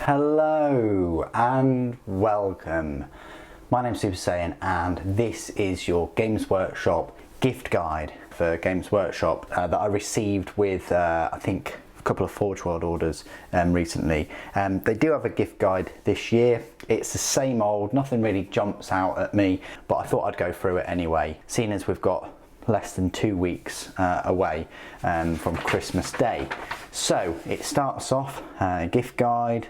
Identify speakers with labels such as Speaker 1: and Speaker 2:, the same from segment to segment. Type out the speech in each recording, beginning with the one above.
Speaker 1: Hello and welcome. My name's Super Saiyan and this is your Games Workshop gift guide for Games Workshop that I received with I think a couple of Forge World orders recently. They do have a gift guide this year. It's the same old, nothing really jumps out at me, but I thought I'd go through it anyway, seeing as we've got less than 2 weeks away from Christmas Day. So it starts off gift guide,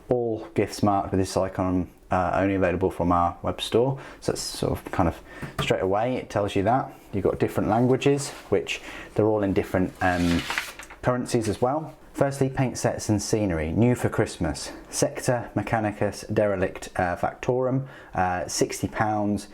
Speaker 1: all gifts marked with this icon only available from our web store. So it's sort of kind of straight away it tells you that. You've got different languages, which they're all in different currencies as well. Firstly, paint sets and scenery, new for Christmas. Sector Mechanicus Derelict Factorum, £60,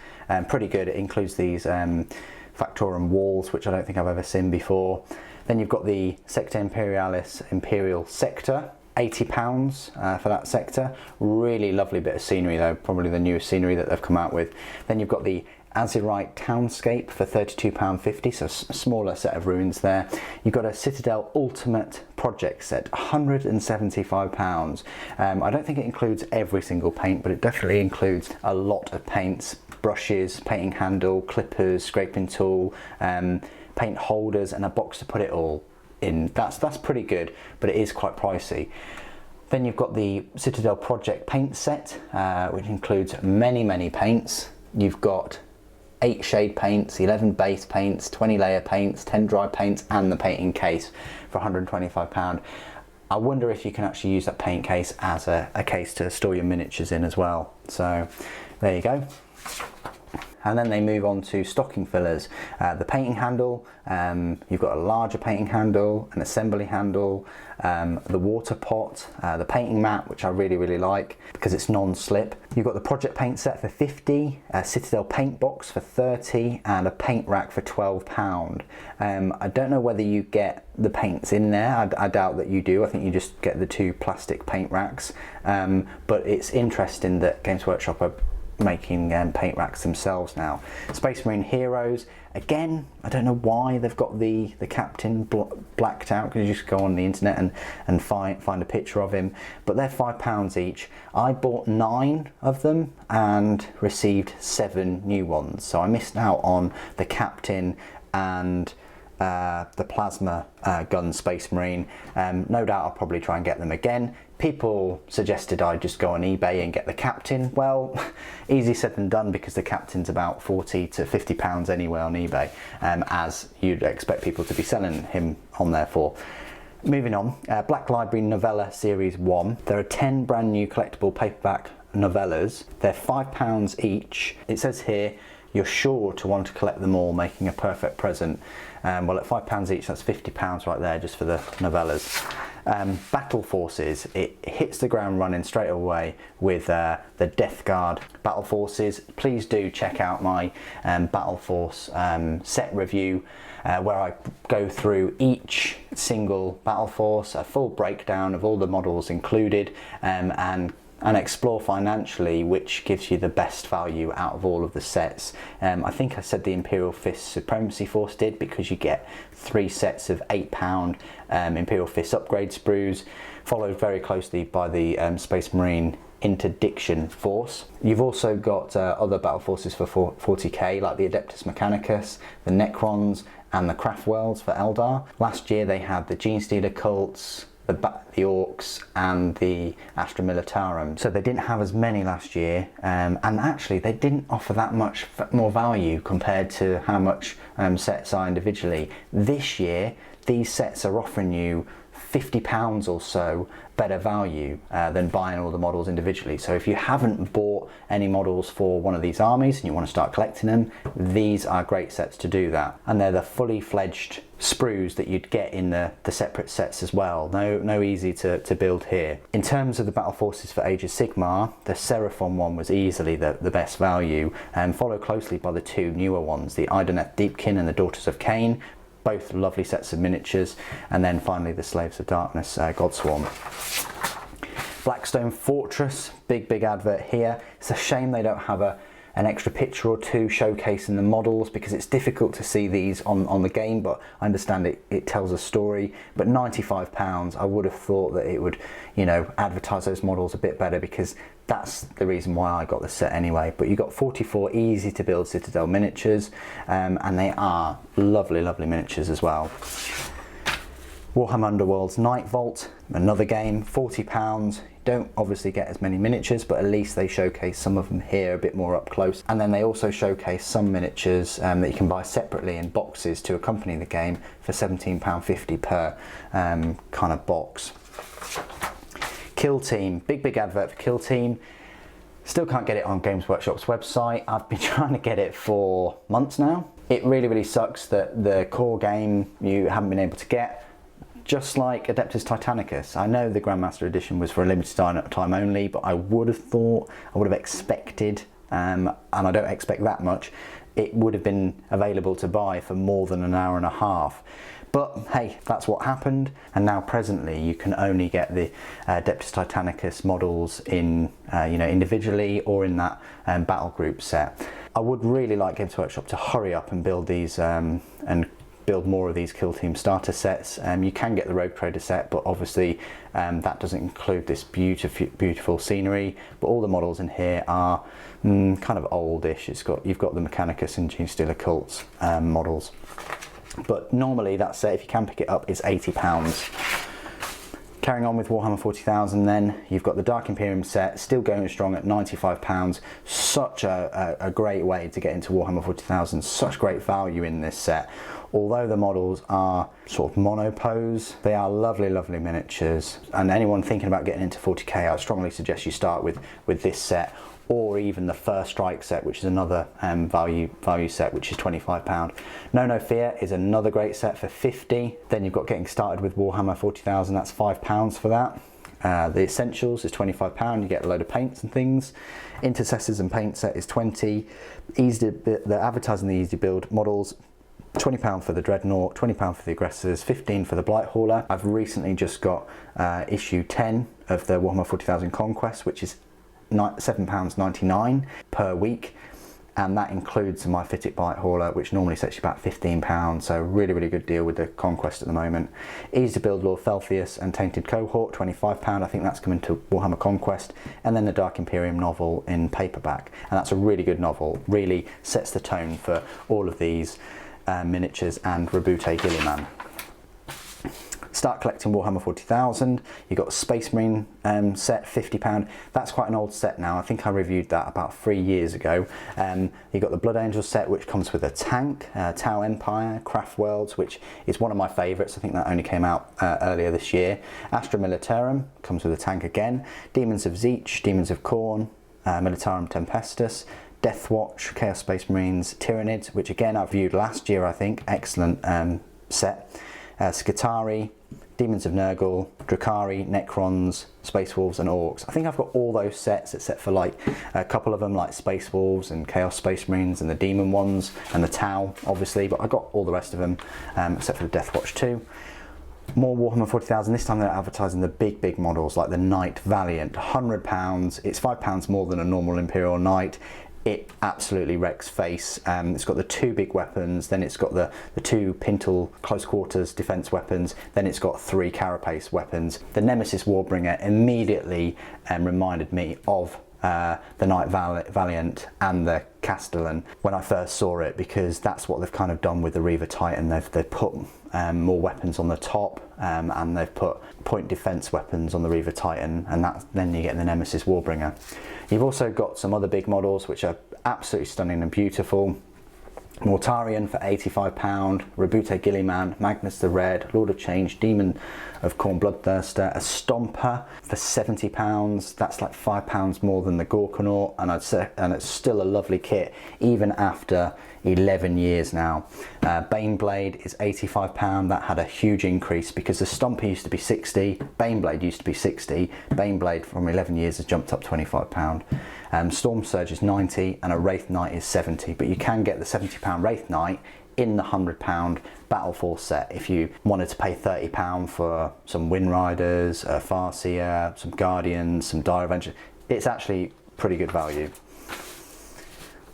Speaker 1: pretty good. It includes these Factorum walls, which I don't think I've ever seen before. Then you've got the Sector Imperialis Imperial Sector, £80 for that sector. Really lovely bit of scenery though, probably the newest scenery that they've come out with. Then you've got the Azerite Townscape for £32.50, so a smaller set of ruins there. You've got a Citadel Ultimate Project Set, £175. I don't think it includes every single paint, but it definitely includes a lot of paints, brushes, painting handle, clippers, scraping tool, paint holders, and a box to put it all in. That's pretty good, but it is quite pricey. Then you've got the Citadel Project Paint Set, which includes many paints. You've got 8 shade paints, 11 base paints, 20 layer paints, 10 dry paints, and the painting case for £125. I wonder if you can actually use that paint case as a case to store your miniatures in as well. So there you go. And then they move on to stocking fillers. The painting handle, you've got a larger painting handle, an assembly handle, the water pot, the painting mat, which I really like because it's non-slip. You've got the project paint set for £50, a Citadel paint box for £30, and a paint rack for £12. I don't know whether you get the paints in there. I doubt that you do. I think you just get the 2 plastic paint racks. But it's interesting that Games Workshop are making paint racks themselves now. Space Marine Heroes, again, I don't know why they've got the captain blacked out, because you just go on the internet and find a picture of him, but they're £5 each. I bought 9 of them and received 7 new ones, so I missed out on the captain and the plasma gun Space Marine. No doubt I'll probably try and get them again. People suggested I just go on eBay and get the captain. Well, easy said than done, because the captain's about £40 to £50 anyway on eBay, as you'd expect people to be selling him on there for. Moving on, Black Library Novella Series 1. There are 10 brand new collectible paperback novellas. They're £5 each. It says here, you're sure to want to collect them all, making a perfect present. Well, at £5 each, that's £50 right there just for the novellas. Battle Forces, it hits the ground running straight away with the Death Guard Battle Forces. Please do check out my Battle Force set review, where I go through each single Battle Force, a full breakdown of all the models included, and explore financially which gives you the best value out of all of the sets. I think I said the Imperial Fist Supremacy Force did, because you get 3 sets of £8 Imperial Fist upgrade sprues, followed very closely by the Space Marine Interdiction Force. You've also got other battle forces for 40k, like the Adeptus Mechanicus, the Necrons, and the Craft Worlds for Eldar. Last year they had the Gene Stealer Cults, the Orcs, and the Astra Militarum. So they didn't have as many last year, and actually they didn't offer that much more value compared to how much sets are individually. This year these sets are offering you £50 or so better value than buying all the models individually. So if you haven't bought any models for one of these armies and you want to start collecting them, these are great sets to do that. And they're the fully fledged sprues that you'd get in the separate sets as well. No easy to build here. In terms of the battle forces for Age of Sigmar, the Seraphon one was easily the best value, and followed closely by the 2 newer ones, the Idoneth Deepkin and the Daughters of Cain. Both lovely sets of miniatures. And then finally the Slaves of Darkness Godswarm. Blackstone Fortress, big advert here. It's a shame they don't have a an extra picture or two showcasing the models, because it's difficult to see these on the game, but I understand it tells a story. But £95, I would have thought that it would, you know, advertise those models a bit better, because that's the reason why I got the set anyway. But you got 44 easy to build Citadel miniatures, and they are lovely, lovely miniatures as well. Warhammer Underworld's Night Vault, another game, £40. Don't obviously get as many miniatures, but at least they showcase some of them here a bit more up close. And then they also showcase some miniatures that you can buy separately in boxes to accompany the game for £17.50 per kind of box. Kill Team, big advert for Kill Team. Still can't get it on Games Workshop's website. I've been trying to get it for months now. It really sucks that the core game you haven't been able to get. Just like Adeptus Titanicus. I know the Grandmaster Edition was for a limited time only, but I would have expected, and I don't expect that much, it would have been available to buy for more than an hour and a half. But hey, that's what happened, and now presently you can only get the Adeptus Titanicus models in, you know, individually or in that battle group set. I would really like Games Workshop to hurry up and build these and build more of these Kill Team starter sets. You can get the Rogue Trader set, but obviously that doesn't include this beautiful scenery. But all the models in here are kind of oldish. You've got the Mechanicus and Genestealer Cults models. But normally that set, if you can pick it up, is £80. Carrying on with Warhammer 40,000 then, you've got the Dark Imperium set, still going strong at £95. Such a great way to get into Warhammer 40,000, such great value in this set. Although the models are sort of monopose, they are lovely, lovely miniatures. And anyone thinking about getting into 40k, I strongly suggest you start with this set, or even the First Strike set, which is another value set, which is £25. No Fear is another great set for £50. Then you've got Getting Started with Warhammer 40,000, that's £5 for that. The Essentials is £25, you get a load of paints and things. Intercessors and Paint set is £20. The Advertising the Easy Build models, £20 for the Dreadnought, £20 for the Aggressors, £15 for the Blight Hauler. I've recently just got issue 10 of the Warhammer 40,000 Conquest, which is £7.99 per week, and that includes my Fitted Blight Hauler, which normally sets you about £15, so really good deal with the Conquest at the moment. Easy to Build Lord Felthius and Tainted Cohort, £25, I think that's coming to Warhammer Conquest. And then the Dark Imperium novel in paperback, and that's a really good novel, really sets the tone for all of these miniatures and Reboot Gilliman. Start collecting Warhammer 40,000. You've got a Space Marine set, £50. That's quite an old set now. I think I reviewed that about 3 years ago. You've got the Blood Angel set, which comes with a tank, Tau Empire, Craft Worlds, which is one of my favourites. I think that only came out earlier this year. Astra Militarum comes with a tank again. Demons of Zeech, Demons of Khorne, Militarum Tempestus, Death Watch, Chaos Space Marines, Tyranids, which again I viewed last year, I think. Excellent set. Skitarii, Demons of Nurgle, Drakari, Necrons, Space Wolves and Orcs. I think I've got all those sets except for like a couple of them like Space Wolves and Chaos Space Marines and the Demon ones and the Tau obviously, but I got all the rest of them except for the Death Watch 2. More Warhammer 40,000, this time they're advertising the big models like the Knight Valiant, £100, it's £5 more than a normal Imperial Knight. It absolutely wrecks face. It's got the 2 big weapons, then it's got the 2 Pintle close quarters defense weapons, then it's got 3 carapace weapons. The Nemesis Warbringer immediately reminded me of the Knight Valiant and the Castellan when I first saw it, because that's what they've kind of done with the Reaver Titan. They've put more weapons on the top and they've put point defense weapons on the Reaver Titan, and then you get the Nemesis Warbringer. You've also got some other big models which are absolutely stunning and beautiful. Mortarion for £85, Reboot Gilliman, Magnus the Red, Lord of Change, Demon of Khorne Bloodthirster, a Stomper for £70, that's like £5 more than the Gorkanaut, and it's still a lovely kit even after 11 years now. Baneblade is £85, that had a huge increase because the Stomper used to be 60, Baneblade used to be 60, Baneblade from 11 years has jumped up £25. Storm Surge is 90 and a Wraith Knight is 70, but you can get the £70 Wraith Knight in the £100 Battle Force set if you wanted to pay £30 for some Wind Riders, a Farseer, some Guardians, some Dire Avengers. It's actually pretty good value.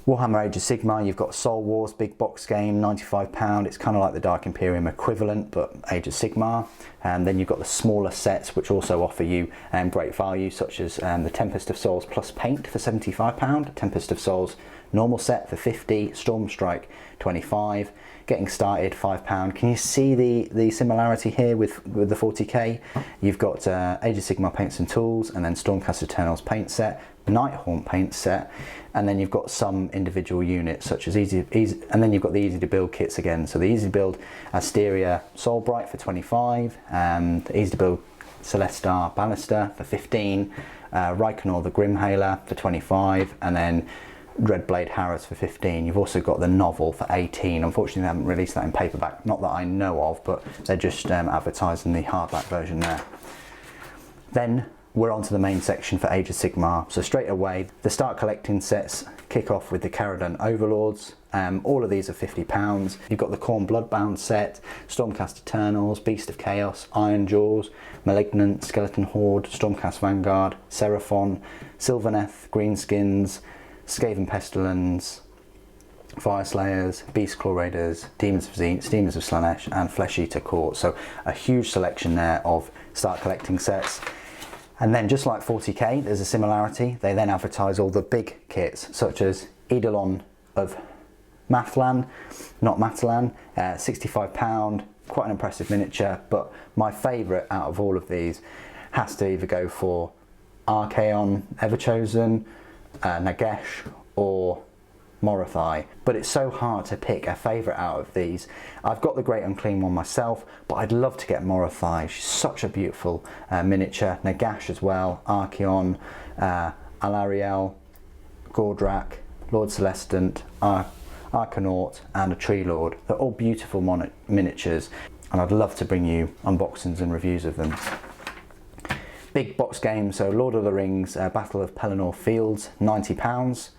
Speaker 1: Warhammer Age of Sigmar, you've got Soul Wars, big box game, £95. It's kind of like the Dark Imperium equivalent, but Age of Sigmar. And then you've got the smaller sets, which also offer you great value, such as the Tempest of Souls plus paint for £75, Tempest of Souls normal set for 50, Storm Strike 25, Getting Started £5. Can you see the similarity here with the 40k? You've got Age of Sigmar paints and tools, and then Stormcast Eternals paint set, Nighthaunt paint set, and then you've got some individual units such as easy, and then you've got the easy to build kits again. So the easy to build Asteria Soulbright for 25, the easy to build Celestar Ballister for 15, Reikenor the Grimhaler for 25, and then Dreadblade Harris for 15. You've also got the novel for 18. Unfortunately, they haven't released that in paperback, not that I know of, but they're just advertising the hardback version there. Then we're on to the main section for Age of Sigmar. So straight away, the start collecting sets kick off with the Caradon Overlords. All of these are £50. You've got the Khorne Bloodbound set, Stormcast Eternals, Beast of Chaos, Iron Jaws, Malignant, Skeleton Horde, Stormcast Vanguard, Seraphon, Sylvaneth, Greenskins, Skaven Pestilence, Fire Slayers, Beast Claw Raiders, Demons of Zenith, Demons of Slanesh, and Flesh Eater Court. So a huge selection there of start collecting sets. And then just like 40k, there's a similarity. They then advertise all the big kits, such as Eidolon of Mathlan, not Matalan, £65, quite an impressive miniature, but my favourite out of all of these has to either go for Archaon Everchosen, Nagesh, or Morathai, but it's so hard to pick a favourite out of these. I've got the Great Unclean one myself, but I'd love to get Morathai. She's such a beautiful miniature. Nagash as well, Archaon, Alariel, Gordrak, Lord Celestant, Arcanaut, and a Tree Lord. They're all beautiful miniatures, and I'd love to bring you unboxings and reviews of them. Big box games, so Lord of the Rings, Battle of Pelennor Fields, £90.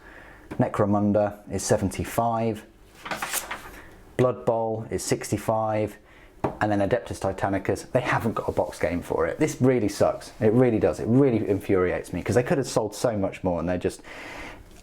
Speaker 1: Necromunda is 75, Blood Bowl is 65, and then Adeptus Titanicus, they haven't got a box game for it. This really sucks. It really does. It really infuriates me, because they could have sold so much more, and they're just,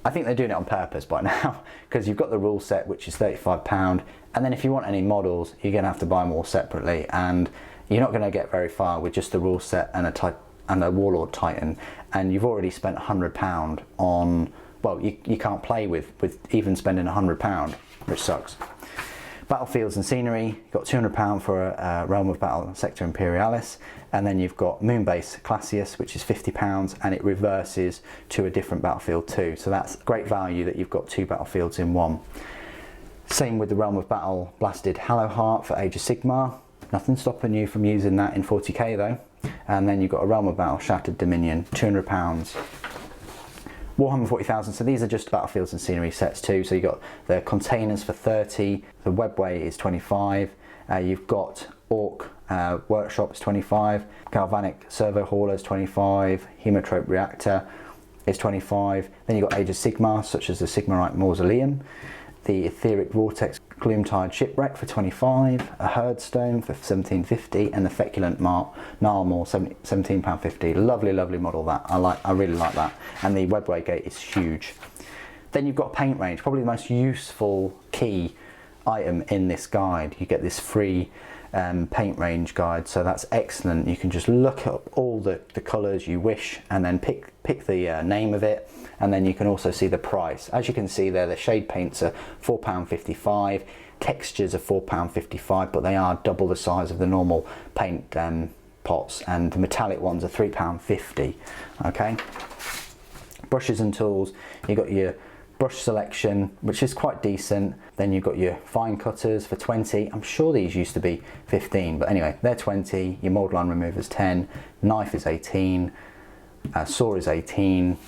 Speaker 1: I think they're doing it on purpose by now, because you've got the rule set, which is £35, and then if you want any models, you're going to have to buy them all separately, and you're not going to get very far with just the rule set and a Warlord Titan, and you've already spent £100 on, well, you can't play with even spending £100, which sucks. Battlefields and scenery, you've got £200 for a Realm of Battle Sector Imperialis, and then you've got Moonbase Classius, which is £50, and it reverses to a different battlefield too. So that's great value that you've got two battlefields in one. Same with the Realm of Battle Blasted Hallowheart for Age of Sigmar. Nothing stopping you from using that in 40k though. And then you've got a Realm of Battle Shattered Dominion, £200. Warhammer 40,000, so these are just battlefields and scenery sets too. So you've got the containers for 30, the Webway is 25, you've got Orc Workshop is 25, Galvanic Servo Hauler is 25, Hemotrope Reactor is 25, then you've got Age of Sigmar, such as the Sigmarite Mausoleum, the Etheric Vortex Gloomtide Shipwreck for 25, a Herdstone for £17.50, and the Feculent Narmor £17.50. Lovely model that. I really like that. And the Webway Gate is huge. Then you've got paint range, probably the most useful key item in this guide. You get this free paint range guide, so that's excellent. You can just look up all the colours you wish and then pick the name of it, and then you can also see the price. As you can see there, the shade paints are £4.55, textures are £4.55, but they are double the size of the normal paint pots, and the metallic ones are £3.50. Okay, brushes and tools, you've got your brush selection, which is quite decent. Then you've got your fine cutters for 20. I'm sure these used to be 15, but anyway, they're 20. Your mold line remover's 10. Knife is 18. Saw is 18.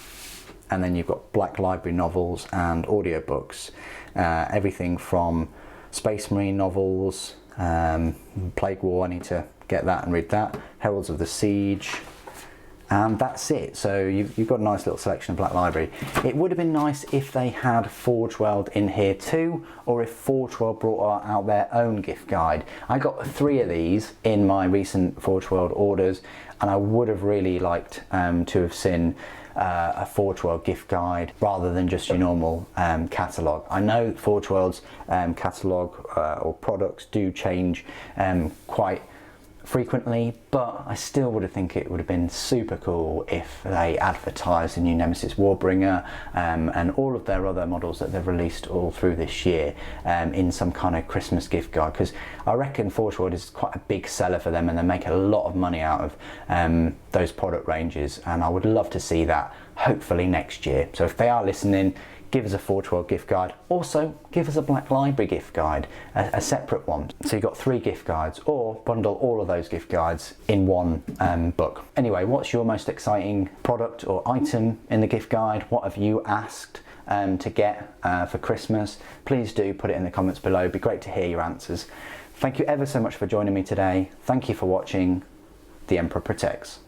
Speaker 1: And then you've got Black Library novels and audiobooks. Everything from Space Marine novels, Plague War, I need to get that and read that. Heralds of the Siege, And that's it. So you've got a nice little selection of Black Library. It would have been nice if they had Forge World in here too, or if Forge World brought out their own gift guide. I got 3 of these in my recent Forge World orders, and I would have really liked to have seen a Forge World gift guide rather than just your normal catalogue. I know Forge World's catalogue or products do change quite frequently, but I still would have think it would have been super cool if they advertised the new Nemesis Warbringer and all of their other models that they've released all through this year in some kind of Christmas gift guide, because I reckon Forge World is quite a big seller for them and they make a lot of money out of those product ranges, and I would love to see that hopefully next year. So if they are listening, give us a Forge World gift guide. Also, give us a Black Library gift guide, a separate one. So you've got 3 gift guides, or bundle all of those gift guides in one book. Anyway, what's your most exciting product or item in the gift guide? What have you asked to get for Christmas? Please do put it in the comments below. It'd be great to hear your answers. Thank you ever so much for joining me today. Thank you for watching. The Emperor Protects.